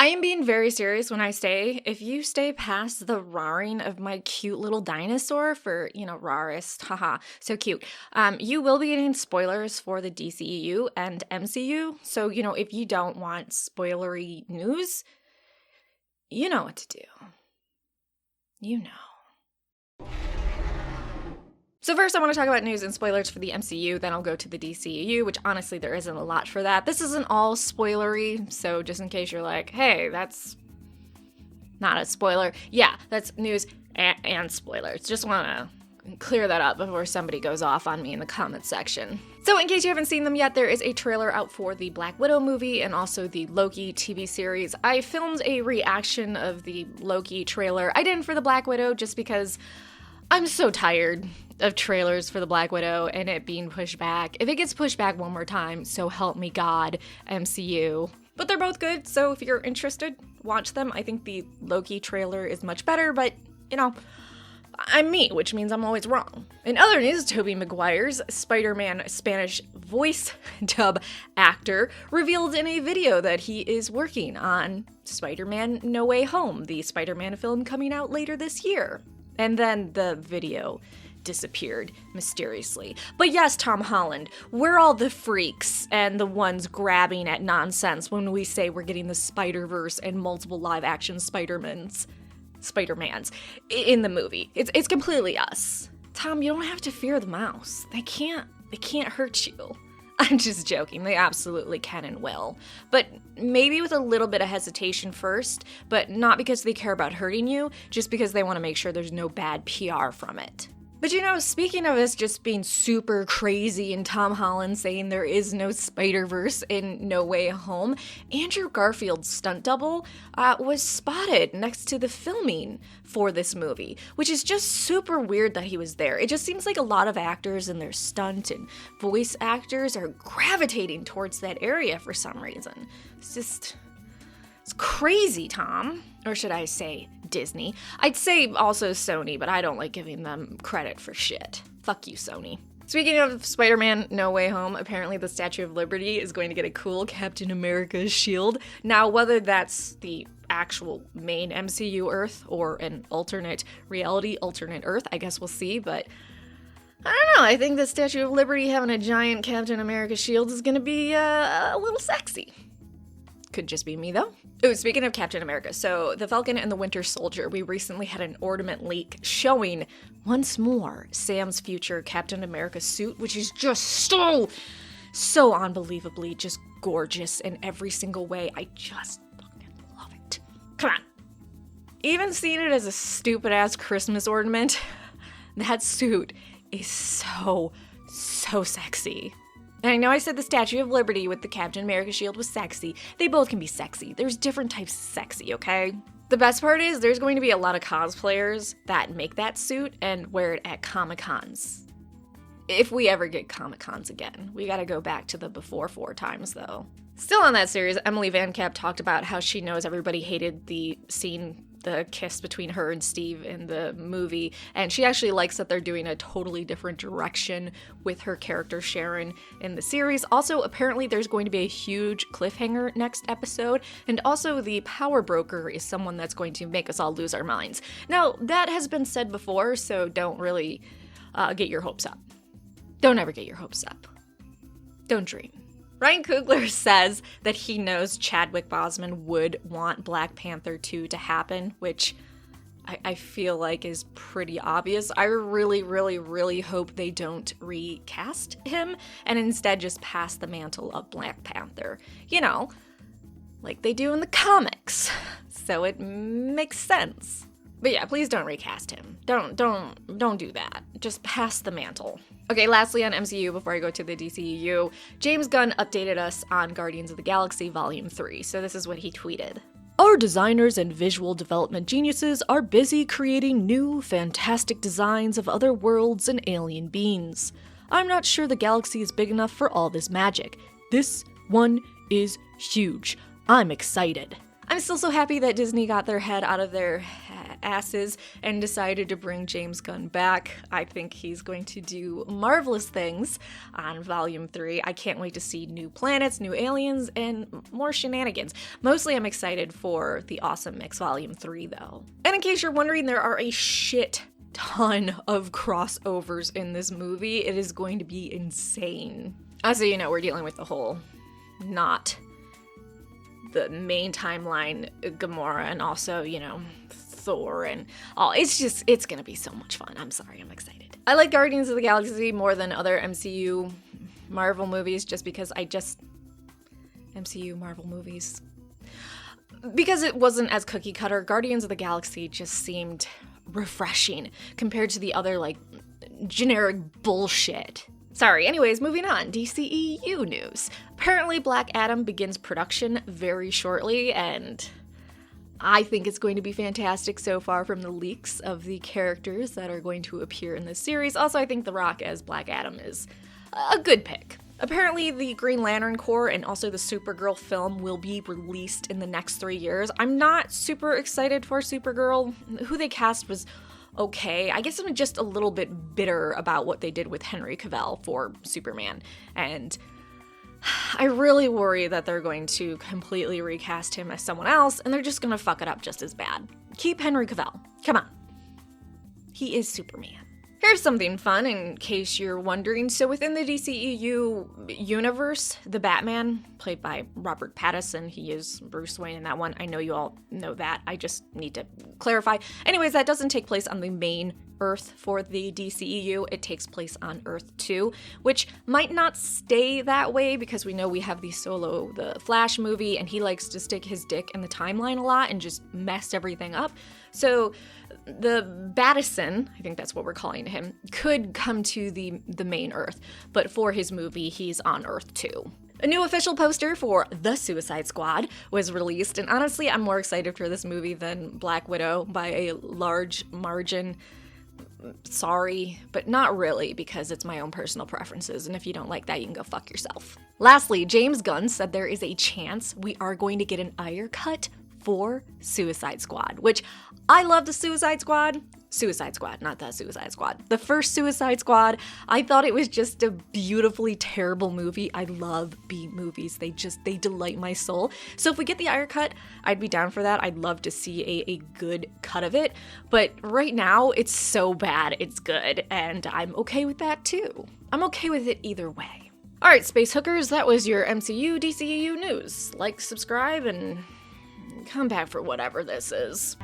I am being very serious when I say, if you stay past the roaring of my cute little dinosaur for, Rawrist, haha, so cute, you will be getting spoilers for the DCEU and MCU. So, if you don't want spoilery news, you know what to do. You know. So first I want to talk about news and spoilers for the MCU, then I'll go to the DCEU, which honestly there isn't a lot for that. This isn't all spoilery, so just in case you're like, hey, that's not a spoiler. Yeah, that's news and spoilers. Just want to clear that up before somebody goes off on me in the comments section. So in case you haven't seen them yet, there is a trailer out for the Black Widow movie and also the Loki TV series. I filmed a reaction of the Loki trailer. I didn't for the Black Widow just because I'm so tired of trailers for the Black Widow and it being pushed back. If it gets pushed back one more time, so help me God, MCU. But they're both good, so if you're interested, watch them. I think the Loki trailer is much better, but, I'm me, which means I'm always wrong. In other news, Tobey Maguire's Spider-Man Spanish voice dub actor revealed in a video that he is working on Spider-Man No Way Home, the Spider-Man film coming out later this year. And then the video disappeared mysteriously. But yes, Tom Holland, we're all the freaks and the ones grabbing at nonsense when we say we're getting the Spider-Verse and multiple live-action Spider-Mans in the movie. It's completely us. Tom, you don't have to fear the mouse. They can't hurt you. I'm just joking. They absolutely can and will. But maybe with a little bit of hesitation first, but not because they care about hurting you, just because they want to make sure there's no bad PR from it. But speaking of us just being super crazy and Tom Holland saying there is no Spider-Verse in No Way Home, Andrew Garfield's stunt double was spotted next to the filming for this movie, which is just super weird that he was there. It just seems like a lot of actors and their stunt and voice actors are gravitating towards that area for some reason. It's crazy, Tom. Or should I say Disney? I'd say also Sony, but I don't like giving them credit for shit. Fuck you, Sony. Speaking of Spider-Man No Way Home, apparently the Statue of Liberty is going to get a cool Captain America shield. Now, whether that's the actual main MCU Earth or an alternate reality, alternate Earth, I guess we'll see, but I don't know. I think the Statue of Liberty having a giant Captain America shield is gonna be a little sexy. Could just be me, though. Oh, speaking of Captain America, so the Falcon and the Winter Soldier, we recently had an ornament leak showing, once more, Sam's future Captain America suit, which is just so unbelievably just gorgeous in every single way. I just fucking love it. Come on. Even seeing it as a stupid-ass Christmas ornament, that suit is so sexy. And I know I said the Statue of Liberty with the Captain America shield was sexy. They both can be sexy. There's different types of sexy, okay? The best part is there's going to be a lot of cosplayers that make that suit and wear it at Comic-Cons. If we ever get Comic-Cons again. We gotta go back to the before 4 times, though. Still on that series, Emily Van Camp talked about how she knows everybody hated the scene, the kiss between her and Steve in the movie, and she actually likes that they're doing a totally different direction with her character Sharon in the series. Also, apparently there's going to be a huge cliffhanger next episode, and also the power broker is someone that's going to make us all lose our minds. Now, that has been said before, so don't really get your hopes up. Don't ever get your hopes up. Don't dream. Ryan Coogler says that he knows Chadwick Boseman would want Black Panther 2 to happen, which I feel like is pretty obvious. I really hope they don't recast him and instead just pass the mantle of Black Panther. Like they do in the comics. So it makes sense. But yeah, please don't recast him. Don't do that. Just pass the mantle. Okay, lastly on MCU, before I go to the DCEU, James Gunn updated us on Guardians of the Galaxy Volume 3, so this is what he tweeted. Our designers and visual development geniuses are busy creating new, fantastic designs of other worlds and alien beings. I'm not sure the galaxy is big enough for all this magic. This one is huge. I'm excited. I'm still so happy that Disney got their head out of their asses and decided to bring James Gunn back. I think he's going to do marvelous things on Volume 3. I can't wait to see new planets, new aliens, and more shenanigans. Mostly I'm excited for the Awesome Mix Volume 3 though. And in case you're wondering, there are a shit ton of crossovers in this movie. It is going to be insane. As so you know, we're dealing with the whole not the main timeline Gamora and also, you know, Thor and all. It's gonna be so much fun. I'm sorry, I'm excited. I like Guardians of the Galaxy more than other MCU Marvel movies just because MCU Marvel movies. Because it wasn't as cookie cutter, Guardians of the Galaxy just seemed refreshing compared to the other, like, generic bullshit. Sorry, anyways, moving on. DCEU news. Apparently Black Adam begins production very shortly, and I think it's going to be fantastic so far from the leaks of the characters that are going to appear in this series. Also, I think The Rock as Black Adam is a good pick. Apparently, the Green Lantern Corps and also the Supergirl film will be released in the next 3 years. I'm not super excited for Supergirl. Who they cast was okay. I guess I'm just a little bit bitter about what they did with Henry Cavill for Superman. And I really worry that they're going to completely recast him as someone else, and they're just gonna fuck it up just as bad. Keep Henry Cavill. Come on. He is Superman. Here's something fun in case you're wondering. So within the DCEU universe, the Batman, played by Robert Battison, he is Bruce Wayne in that one. I know you all know that. I just need to clarify. Anyways, that doesn't take place on the main Earth for the DCEU. It takes place on Earth 2, which might not stay that way because we know we have the Flash movie, and he likes to stick his dick in the timeline a lot and just mess everything up. So the Battison, I think that's what we're calling him, could come to the main Earth, but for his movie, he's on Earth 2. A new official poster for The Suicide Squad was released, and honestly, I'm more excited for this movie than Black Widow by a large margin. Sorry, but not really, because it's my own personal preferences, and if you don't like that, you can go fuck yourself. Lastly, James Gunn said there is a chance we are going to get an Ayer cut for Suicide Squad, which I love the Suicide Squad, not the Suicide Squad. The first Suicide Squad, I thought it was just a beautifully terrible movie. I love B movies. They delight my soul. So if we get the Ayer cut, I'd be down for that. I'd love to see a good cut of it. But right now, it's so bad, it's good. And I'm okay with that too. I'm okay with it either way. All right, Space Hookers, that was your MCU, DCEU news. Like, subscribe, and come back for whatever this is.